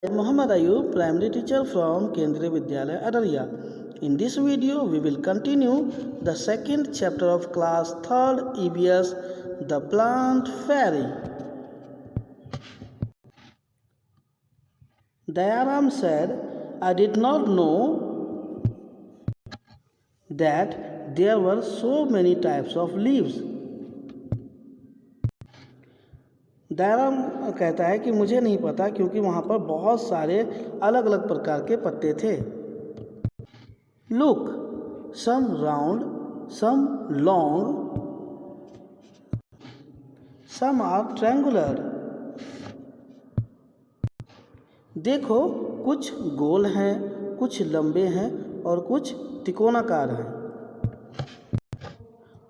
Muhammad Ayub, primary teacher from Kendriya Vidyalaya, Araria. In this video, we will continue the second chapter of class 3rd EBS, The Plant Fairy. Dayaram said, I did not know that there were so many types of leaves. Dayaram कहता है कि मुझे नहीं पता क्योंकि वहाँ पर बहुत सारे अलग अलग प्रकार के पत्ते थे. Look, some round, some long, some are triangular. देखो, कुछ गोल हैं, कुछ लंबे हैं और कुछ त्रिकोणाकार हैं.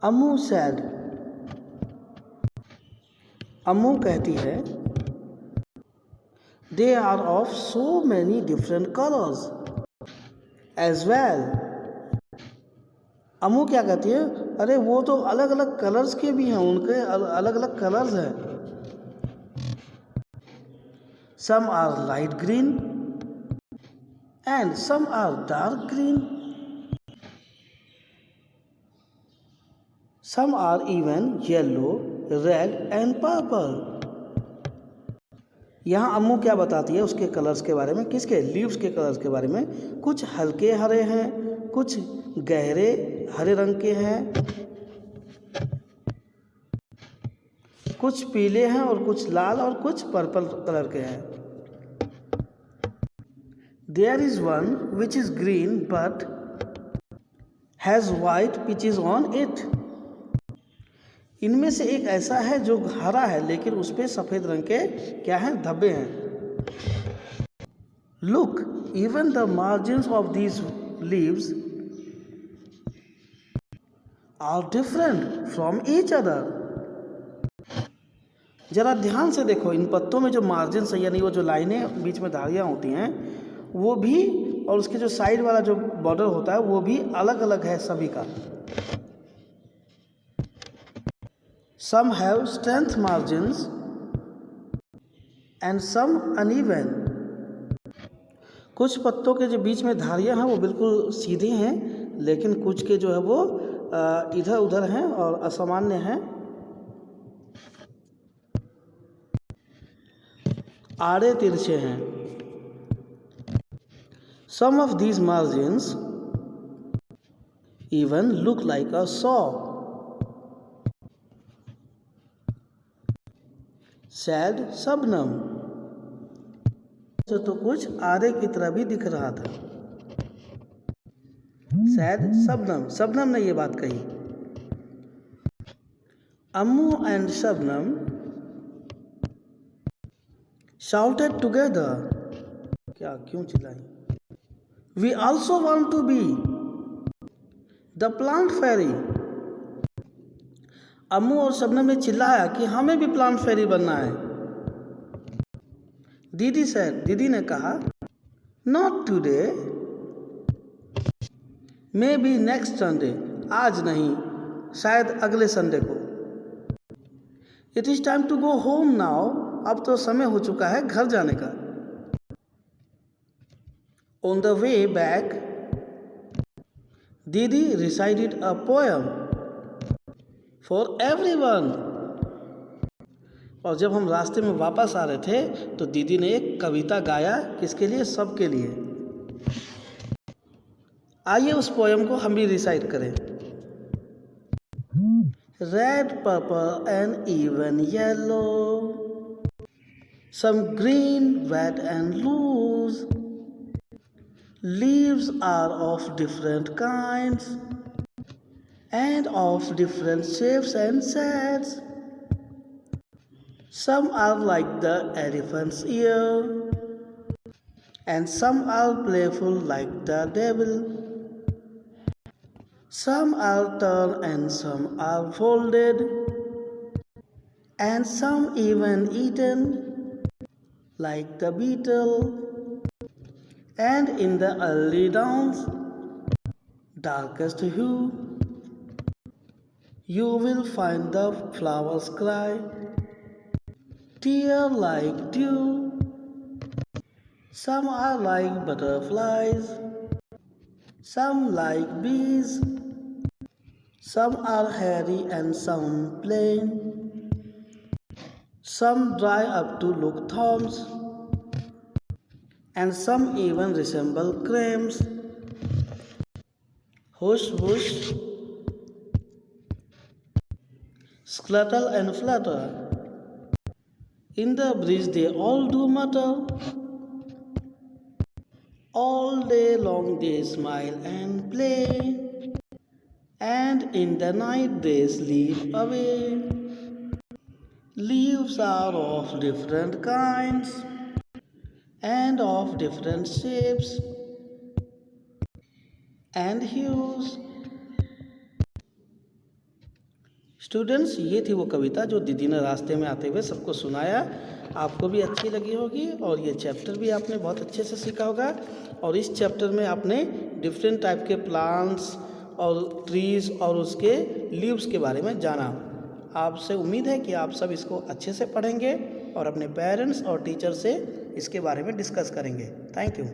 अम्मू सैड, अम्मू कहती है, they are of so many different colours as well. Ammu क्या कहती है, अरे वो तो अलग अलग कलर्स के भी हैं, उनके अलग अलग कलर्स हैं. Some are light green and some are dark green. Some are even yellow, red and purple. यहाँ अम्मू क्या बताती है उसके कलर्स के बारे में, किसके, लीव्स के कलर्स के बारे में. कुछ हल्के हरे हैं, कुछ गहरे हरे रंग के हैं, कुछ पीले हैं और कुछ लाल और कुछ पर्पल कलर के हैं. There is one which is green but has white patches on it. इनमें से एक ऐसा है जो हरा है लेकिन उस पे सफ़ेद रंग के क्या हैं, धब्बे हैं. Look, even the margins of these leaves are different from each other. जरा ध्यान से देखो, इन पत्तों में जो मार्जिन्स है यानी वो जो लाइनें बीच में धारियाँ होती हैं वो भी, और उसके जो साइड वाला जो बॉर्डर होता है वो भी अलग अलग है सभी का. Some have strength margins and some uneven. कुछ पत्तों के जो बीच में धारियां हैं वो बिल्कुल सीधे हैं लेकिन कुछ के जो है वो इधर उधर हैं और असामान्य हैं, आड़े तिरछे हैं. Some of these margins even look like a saw. Sad Shabnam, तो कुछ आरे की तरह भी दिख रहा था. सैड शबनम, शबनम ने ये बात कही. अम्मू एंड शबनम shouted together. क्या, क्यों चिल्लाई? We also want to be the plant fairy. अम्मू और शबनम ने चिल्लाया कि हमें भी प्लांट फेरी बनना है. दीदी सैड, दीदी ने कहा, not today, maybe next Sunday, आज नहीं, शायद अगले संडे को. It is time to go home now, अब तो समय हो चुका है घर जाने का. ऑन द वे बैक, दीदी recited a poem for everyone. और जब हम रास्ते में वापस आ रहे थे तो दीदी ने एक कविता गाया, किसके लिए, सबके लिए. आइए उस पोएम को हम भी रिसाइट करें. Red, purple and even yellow, some green, wet and loose, leaves are of different kinds and of different shapes and shades. Some are like the elephant's ear, and some are playful like the devil. Some are turned and some are folded, and some even eaten like the beetle. And in the early dawn's darkest hue, you will find the flowers cry, tear like dew. Some are like butterflies, some like bees, some are hairy and some plain, some dry up to look thorns, and some even resemble cranes. Hush, whoosh, scuttle and flutter. In the breeze they all do mutter. All day long they smile and play, and in the night they sleep away. Leaves are of different kinds and of different shapes and hues. Students, ये थी वो कविता जो दीदी ने रास्ते में आते हुए सबको सुनाया। आपको भी अच्छी लगी होगी और ये चैप्टर भी आपने बहुत अच्छे से सीखा होगा। और इस चैप्टर में आपने डिफरेंट टाइप के प्लांट्स और ट्रीज़ और उसके लीव्स के बारे में जाना। आपसे उम्मीद है कि आप सब इसको अच्छे से पढ़ेंगे और अपने पेरेंट्स और टीचर से इसके बारे में डिस्कस करेंगे। Thank you.